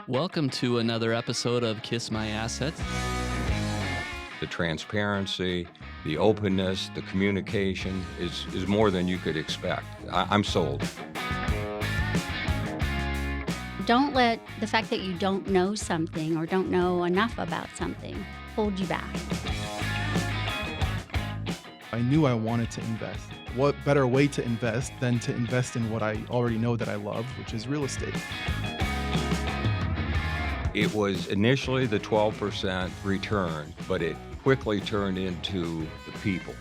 Welcome to another episode of Kiss My Assets. The transparency, the openness, the communication is more than you could expect. I'm sold. Don't let the fact that you don't know something or don't know enough about something hold you back. I knew I wanted to invest. What better way to invest than to invest in what I already know that I love, which is real estate. It was initially the 12% return, but it quickly turned into the people.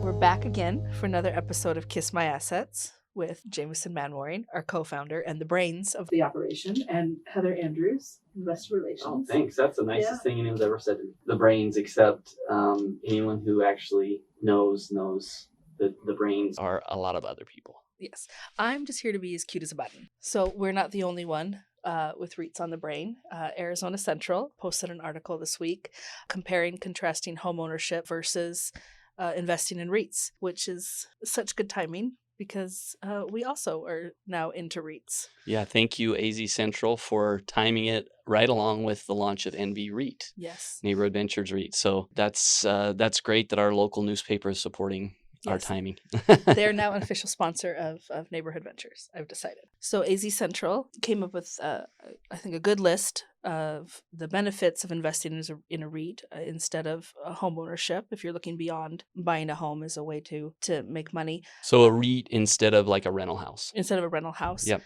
We're back again for another episode of Kiss My Assets with Jamison Manwaring, our co-founder and the brains of the operation, and Heather Andrews, Investor Relations. Oh, thanks. That's the nicest thing anyone's ever said. The brains, except anyone who actually knows the brains Are a lot of other people. Yes. I'm just here to be as cute as a button. So we're not the only one with REITs on the brain. AZCentral posted an article this week comparing, contrasting homeownership versus investing in REITs, which is such good timing because we also are now into REITs. Yeah, thank you, AZCentral, for timing it right along with the launch of NV REIT, Yes. Neighborhood Ventures REIT. So that's great that our local newspaper is supporting our Yes. timing. They're now an official sponsor of Neighborhood Ventures, I've decided. So AZCentral came up with, I think, a good list of the benefits of investing in a REIT instead of a home ownership. If you're looking beyond buying a home as a way to make money. So a REIT instead of like a rental house. Instead of a rental house. Yep.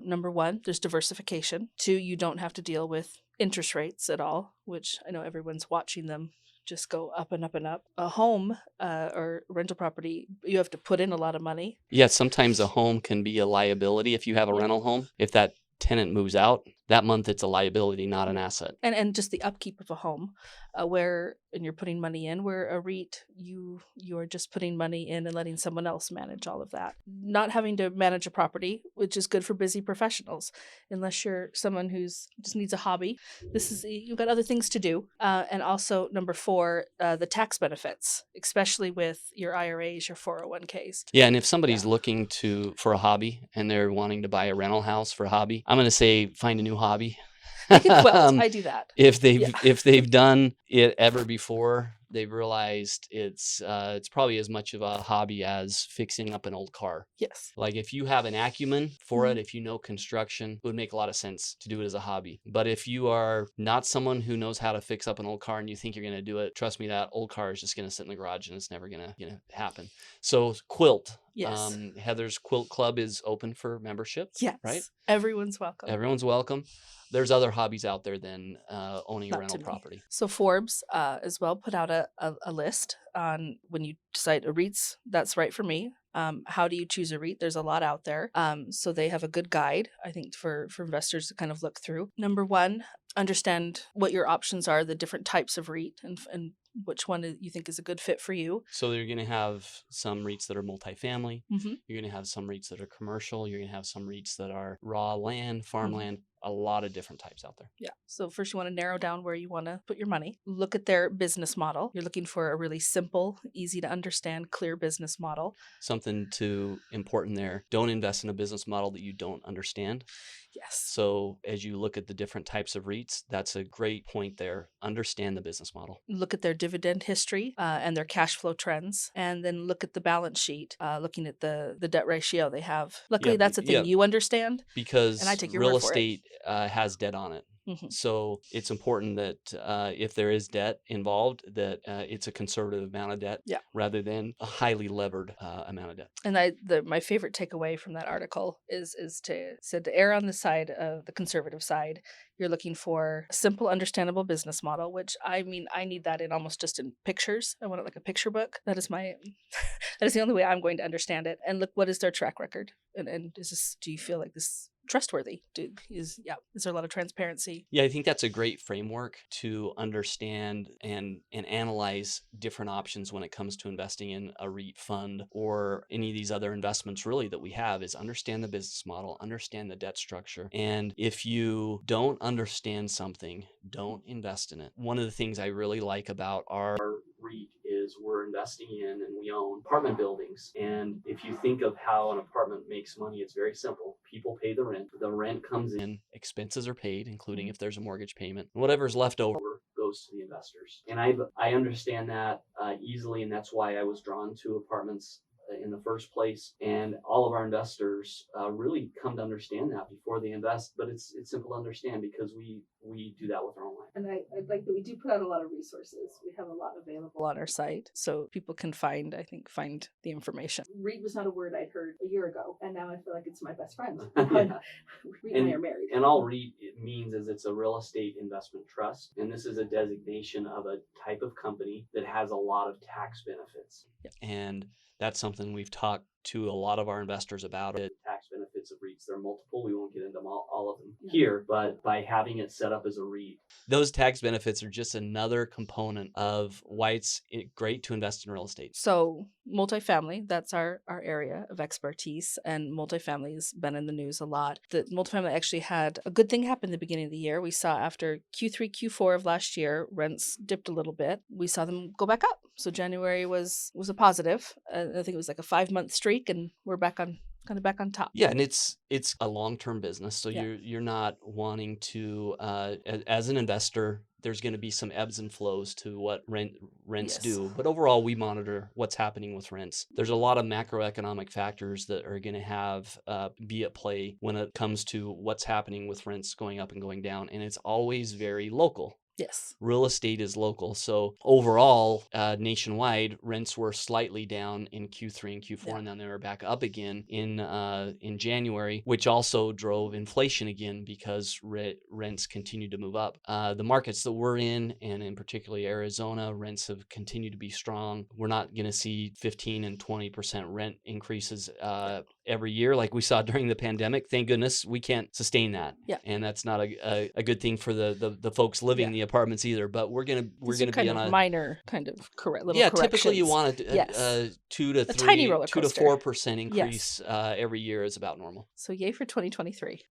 Number one, there's diversification. Two, you don't have to deal with interest rates at all, which I know everyone's watching them just go up and up and up. A home or rental property, you have to put in a lot of money. Yeah, sometimes a home can be a liability if you have a rental home. If that tenant moves out, that month it's a liability, not an asset. And just the upkeep of a home, and you're putting money in, where a REIT, you are just putting money in and letting someone else manage all of that. Not having to manage a property, which is good for busy professionals, unless you're someone who's just needs a hobby. You've got other things to do. And also number four, the tax benefits, especially with your IRAs, your 401ks. Yeah, and if somebody's looking for a hobby and they're wanting to buy a rental house for a hobby, I'm going to say find a new hobby. Well, I do that. If they've done it ever before, they've realized it's probably as much of a hobby as fixing up an old car. Yes. Like if you have an acumen for it, if you know construction, it would make a lot of sense to do it as a hobby. But if you are not someone who knows how to fix up an old car and you think you're going to do it, trust me, that old car is just going to sit in the garage and it's never going to happen. So quilt. Yes. Heather's Quilt Club is open for membership. Yes. Right? Everyone's welcome. Everyone's welcome. There's other hobbies out there than owning a Not rental to me. property. So Forbes as well put out a list on when you decide a REITs, that's right for me. How do you choose a REIT? There's a lot out there. So they have a good guide, I think, for investors to kind of look through. Number one, understand what your options are, the different types of REIT and which one you think is a good fit for you. So you're going to have some REITs that are multifamily. Mm-hmm. You're going to have some REITs that are commercial. You're going to have some REITs that are raw land, farmland, a lot of different types out there. Yeah. So first you want to narrow down where you want to put your money. Look at their business model. You're looking for a really simple, easy to understand, clear business model. Something important there. Don't invest in a business model that you don't understand. Yes. So as you look at the different types of REITs, that's a great point there. Understand the business model. Look at their dividend history and their cash flow trends, and then look at the balance sheet, looking at the debt ratio they have. Luckily, that's a thing you understand. Because and I take your real word for estate has debt on it. Mm-hmm. So it's important that if there is debt involved, that it's a conservative amount of debt rather than a highly levered amount of debt. And my favorite takeaway from that article is to err on the side of the conservative side. You're looking for a simple, understandable business model, which I need that in almost just in pictures. I want it like a picture book. That is that is the only way I'm going to understand it. And look, what is their track record? And do you feel like this trustworthy? Is there a lot of transparency? Yeah, I think that's a great framework to understand and analyze different options when it comes to investing in a REIT fund or any of these other investments really that we have, is understand the business model, understand the debt structure. And if you don't understand something, don't invest in it. One of the things I really like about our REIT is is we're investing in and we own apartment buildings. And if you think of how an apartment makes money, it's very simple. People pay the rent. The rent comes in. And expenses are paid, including if there's a mortgage payment. Whatever's left over Goes to the investors. And I understand that easily, and that's why I was drawn to apartments in the first place. And all of our investors really come to understand that before they invest. But it's simple to understand because we do that with our own life. And I like that we do put out a lot of resources. We have a lot available on our site, so people can find the information. REIT was not a word I'd heard a year ago, and now I feel like it's my best friend. Yeah. REIT and I are married. And all REIT means is it's a real estate investment trust. And this is a designation of a type of company that has a lot of tax benefits. and that's something we've talked to a lot of our investors about. The tax benefits of REITs, there are multiple. We won't get into all of them here, but by having it set up as a REIT, Those tax benefits are just another component of why it's great to invest in real estate. So multifamily, that's our area of expertise, and multifamily has been in the news a lot. The multifamily actually had a good thing happen at the beginning of the year. We saw after Q3, Q4 of last year, rents dipped a little bit. We saw them go back up. So January was a positive. I think it was like a 5-month streak, and we're back on top. Yeah, and it's a long-term business, so Yeah. you're not wanting to as an investor, there's going to be some ebbs and flows to what rents Yes. do, but overall we monitor what's happening with rents. There's a lot of macroeconomic factors that are going to have be at play when it comes to what's happening with rents going up and going down, and it's always very local. Yes. Real estate is local. So overall, nationwide, rents were slightly down in Q3 and Q4, Yeah. and then they were back up again in January, which also drove inflation again because rents continued to move up. The markets that we're in, and in particularly Arizona, rents have continued to be strong. We're not going to see 15 and 20% rent increases every year like we saw during the pandemic. Thank goodness we can't sustain that. Yeah. And that's not a good thing for the folks living in the apartments either. But we're gonna These are be kind on of a minor kind of little typically you corrections. want Yes. a 2 to A tiny roller 2 to coaster. 4% increase every year is about normal. So yay for 2023.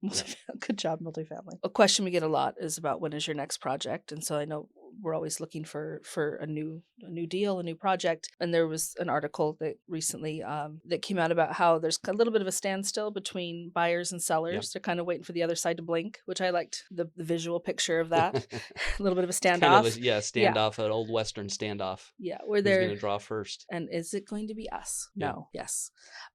Good job, multifamily. A question we get a lot is about when is your next project, and so I know we're always looking for a new deal, a new project. And there was an article that recently that came out about how there's a little bit of a standstill between buyers and sellers. Yep. They're kind of waiting for the other side to blink, which I liked the visual picture of that. A little bit of a standoff. Kind of standoff, an old Western standoff. Yeah, where Who's they're going to draw first? And is it going to be us? Yeah. No. Yes.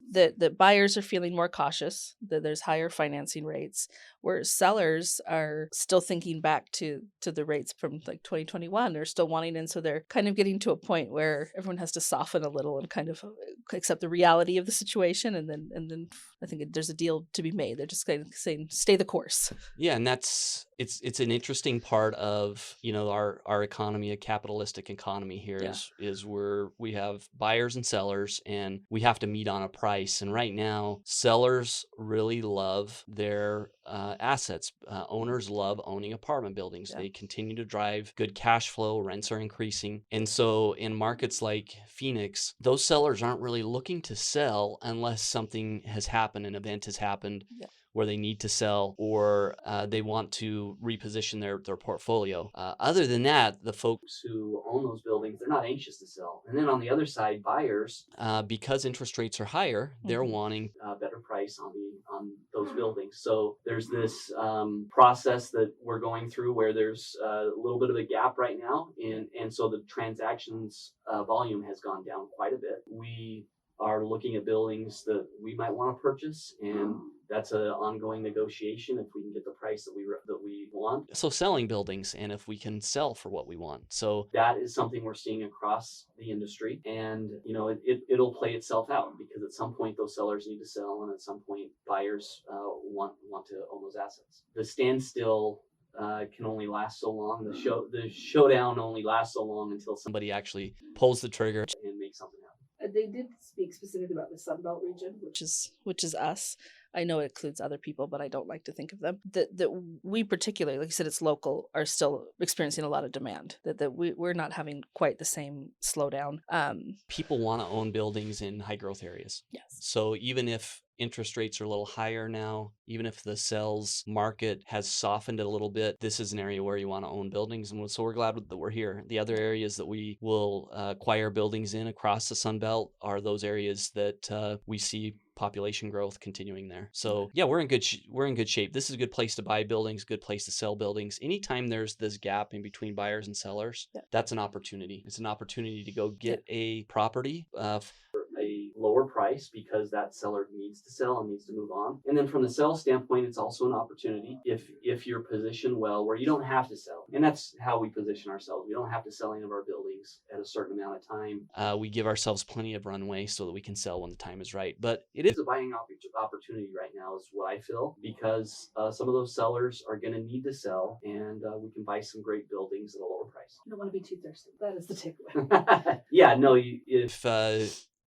The buyers are feeling more cautious, that there's higher financing rates, where sellers are still thinking back to the rates from like 2021. They're still wanting in. So they're kind of getting to a point where everyone has to soften a little and kind of accept the reality of the situation. And then I think there's a deal to be made. They're just kind of saying, stay the course. Yeah, and it's an interesting part of our economy, a capitalistic economy here is where we have buyers and sellers, and we have to meet on a price. And right now, sellers really love their assets. Owners love owning apartment buildings. Yeah. They continue to drive good cash flow. Rents are increasing, and so in markets like Phoenix, those sellers aren't really looking to sell unless something has happened, an event has happened. Yeah. Where they need to sell, or they want to reposition their portfolio. Other than that, the folks who own those buildings, they're not anxious to sell. And then on the other side, buyers, because interest rates are higher, they're Mhm. wanting a better price on those buildings. So there's this process that we're going through where there's a little bit of a gap right now, and so the transactions volume has gone down quite a bit. We are looking at buildings that we might want to purchase, and that's an ongoing negotiation if we can get the price that we want. so selling buildings, and if we can sell for what we want. So That is something we're seeing across the industry, and it'll play itself out because at some point those sellers need to sell, and at some point buyers want to own those assets. The standstill can only last so long. The showdown only lasts so long until somebody somebody actually pulls the trigger. and makes something happen. They did speak specifically about the Sunbelt region, which is us. I know it includes other people, but I don't like to think of them. That we particularly, like you said, it's local, are still experiencing a lot of demand. That we're not having quite the same slowdown. People want to own buildings in high growth areas. Yes. So even if interest rates are a little higher now. Even if the sales market has softened a little bit, this is an area where you want to own buildings. And so we're glad that we're here. The other areas that we will acquire buildings in across the Sun Belt are those areas that we see population growth continuing there. So yeah, we're in good shape. This is a good place to buy buildings, good place to sell buildings. Anytime there's this gap in between buyers and sellers, that's an opportunity. It's an opportunity to go get a property a lower price because that seller needs to sell and needs to move on. And then from the sales standpoint, it's also an opportunity if you're positioned well where you don't have to sell. And that's how we position ourselves. We don't have to sell any of our buildings at a certain amount of time. We give ourselves plenty of runway so that we can sell when the time is right. But it is a buying opportunity right now is what I feel, because some of those sellers are going to need to sell, and we can buy some great buildings at a lower price. You don't want to be too thirsty. That is the takeaway. Yeah, no, if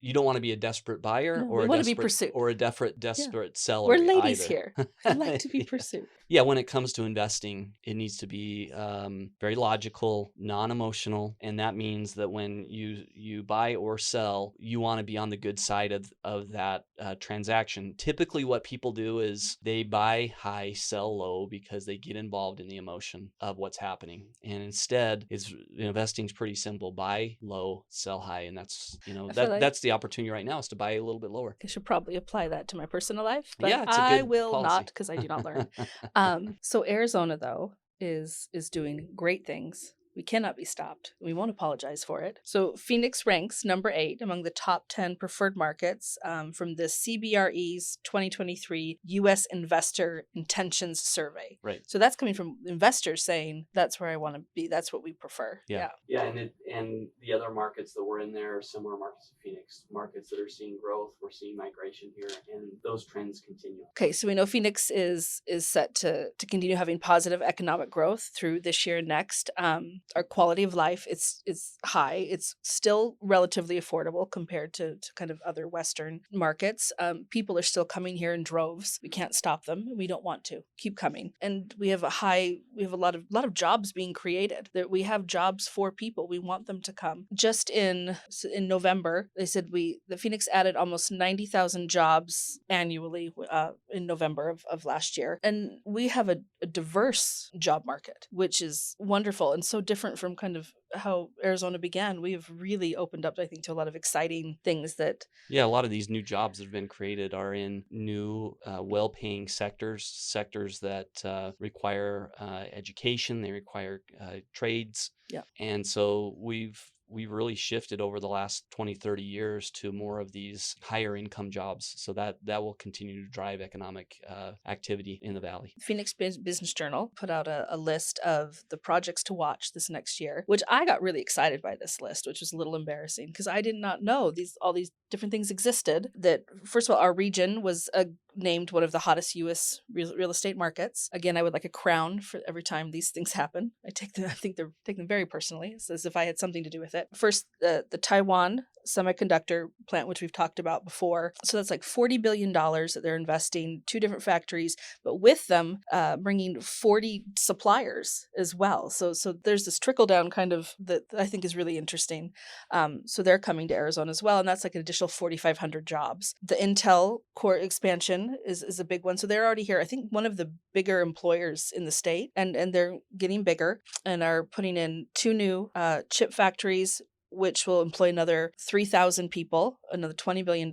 you don't want to be a desperate buyer or a desperate seller. We're ladies either. here. I like to be pursued. Yeah, when it comes to investing, it needs to be very logical, non-emotional, and that means that when you buy or sell, you want to be on the good side of that transaction. Typically, what people do is they buy high, sell low because they get involved in the emotion of what's happening. And instead, investing is pretty simple: buy low, sell high, and that's that's the opportunity right now is to buy a little bit lower. I should probably apply that to my personal life, but yeah, it's a I good will policy. not because I do not learn. So Arizona, though, is doing great things. We cannot be stopped. We won't apologize for it. So Phoenix ranks number 8 among the top 10 preferred markets from the CBRE's 2023 U.S. Investor Intentions Survey. Right. So that's coming from investors saying, that's where I want to be. That's what we prefer. Yeah. Yeah, and the other markets that were in there are similar markets to Phoenix, markets that are seeing growth. We're seeing migration here, and those trends continue. Okay, so we know Phoenix is set to continue having positive economic growth through this year and next. Our quality of life, it's high. It's still relatively affordable compared to kind of other Western markets. People are still coming here in droves. We can't stop them. We don't want to. Keep coming. And we have a lot of jobs being created. That we have jobs for people. We want them to come. Just in November, they said the Phoenix added almost 90,000 jobs annually in November of last year. And we have a diverse job market, which is wonderful and so different from kind of how Arizona began. We have really opened up, I think, to a lot of exciting things that... Yeah, a lot of these new jobs that have been created are in new, well-paying sectors that require education, they require trades. Yeah. And so we've really shifted over the last 20, 30 years to more of these higher income jobs. So that will continue to drive economic activity in the Valley. Phoenix Business Journal put out a list of the projects to watch this next year, which I got really excited by this list, which was a little embarrassing because I did not know all these different things existed. That, first of all, our region was named one of the hottest U.S. real estate markets. Again, I would like a crown for every time these things happen. I take them very personally. It's as if I had something to do with it. First, the Taiwan semiconductor plant, which we've talked about before. So that's like $40 billion that they're investing, 2 different factories, but with them bringing 40 suppliers as well. So there's this trickle down kind of that I think is really interesting. So they're coming to Arizona as well, and that's like an additional 4,500 jobs. The Intel core expansion is a big one. So they're already here. I think one of the bigger employers in the state, and they're getting bigger and are putting in 2 new chip factories, which will employ another 3,000 people, another $20 billion,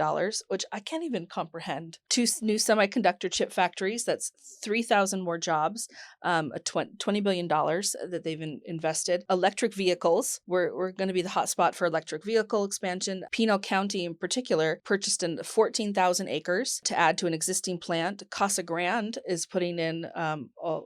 which I can't even comprehend. 2 new semiconductor chip factories, that's 3,000 more jobs, $20 billion that they've invested. Electric vehicles, we're going to be the hot spot for electric vehicle expansion. Pinal County in particular purchased 14,000 acres to add to an existing plant. Casa Grande is putting in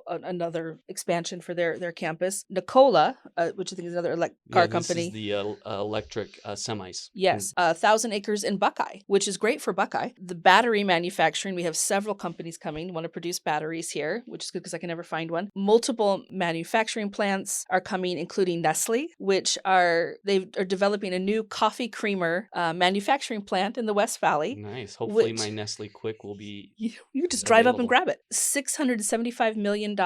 another expansion for their campus. Nikola, which I think is another car company. This is the electric semis. Yes, 1,000 acres in Buckeye, which is great for Buckeye. The battery manufacturing, we have several companies coming, want to produce batteries here, which is good because I can never find one. Multiple manufacturing plants are coming, including Nestle, which are developing a new coffee creamer manufacturing plant in the West Valley. Nice. Hopefully my Nestle Quick will be You just drive up and grab it. $675 million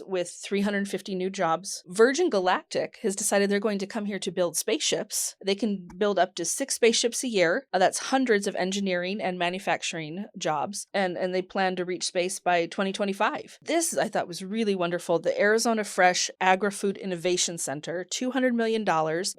with 350 new jobs. Virgin Galactic has decided they're going to come here to build spaceships spaceships. They can build up to 6 spaceships a year. That's hundreds of engineering and manufacturing jobs. And they plan to reach space by 2025. This, I thought, was really wonderful. The Arizona Fresh Agri-Food Innovation Center, $200 million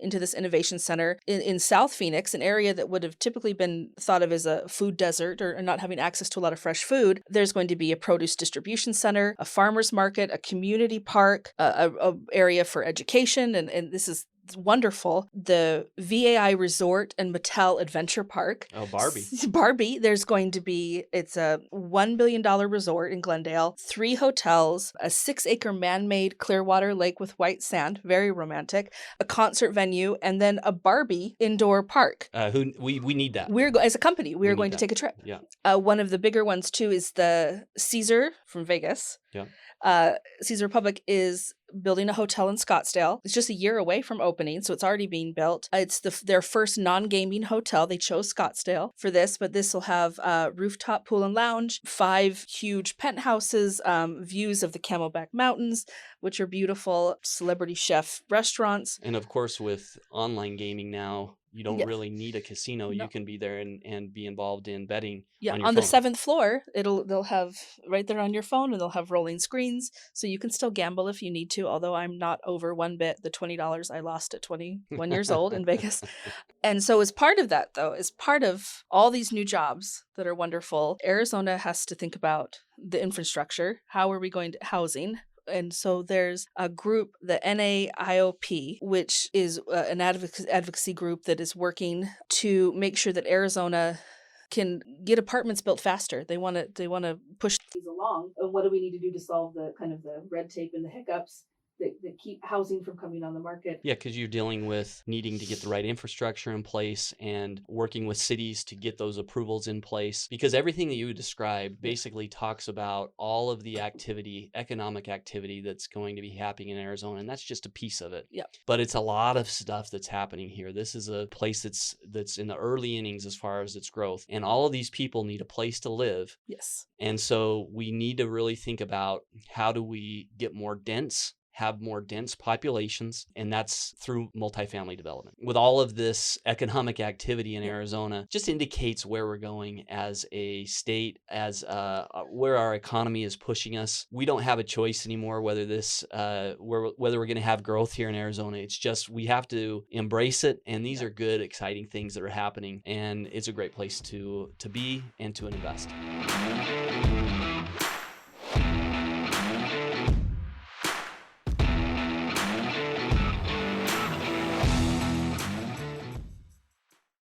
into this innovation center in South Phoenix, an area that would have typically been thought of as a food desert or not having access to a lot of fresh food. There's going to be a produce distribution center, a farmer's market, a community park, a area for education, and this is wonderful. The VAI Resort and Mattel Adventure Park. Oh, Barbie. Barbie. There's going to be, it's a $1 billion resort in Glendale, 3 hotels, a 6-acre man-made Clearwater lake with white sand, very romantic, a concert venue, and then a Barbie indoor park. We need that. As a company, we are need going to that. take a trip. Yeah. One of the bigger ones too is the Caesar from Vegas. Yeah. Caesar Republic is building a hotel in Scottsdale. It's just a year away from opening, so it's already being built. It's their first non-gaming hotel. They chose Scottsdale for this, but this will have rooftop pool and lounge, 5 huge penthouses, views of the Camelback Mountains, which are beautiful, celebrity chef restaurants. And of course, with online gaming now, you don't Yeah. really need a casino. No. You can be there and be involved in betting. Yeah, on your the phone. 7th floor, they'll have right there on your phone, and they'll have rolling screens, so you can still gamble if you need to. Although I'm not over one bit the $20 I lost at 21 years old in Vegas. And so, as part of that, though, as part of all these new jobs that are wonderful, Arizona has to think about the infrastructure. How are we going to housing? And so there's a group, the NAIOP, which is an advocacy group that is working to make sure that Arizona can get apartments built faster. They want to push these along. And what do we need to do to solve the kind of the red tape and the hiccups that keep housing from coming on the market? Yeah, because you're dealing with needing to get the right infrastructure in place and working with cities to get those approvals in place. Because everything that you described basically talks about all of the activity, economic activity that's going to be happening in Arizona, and that's just a piece of it. Yeah. But it's a lot of stuff that's happening here. This is a place that's in the early innings as far as its growth, and all of these people need a place to live. Yes. And so we need to really think about how do we get have more dense populations, and that's through multifamily development. With all of this economic activity in Arizona, just indicates where we're going as a state, as where our economy is pushing us. We don't have a choice anymore whether we're going to have growth here in Arizona. It's just we have to embrace it, and these are good, exciting things that are happening, and it's a great place to be and to invest.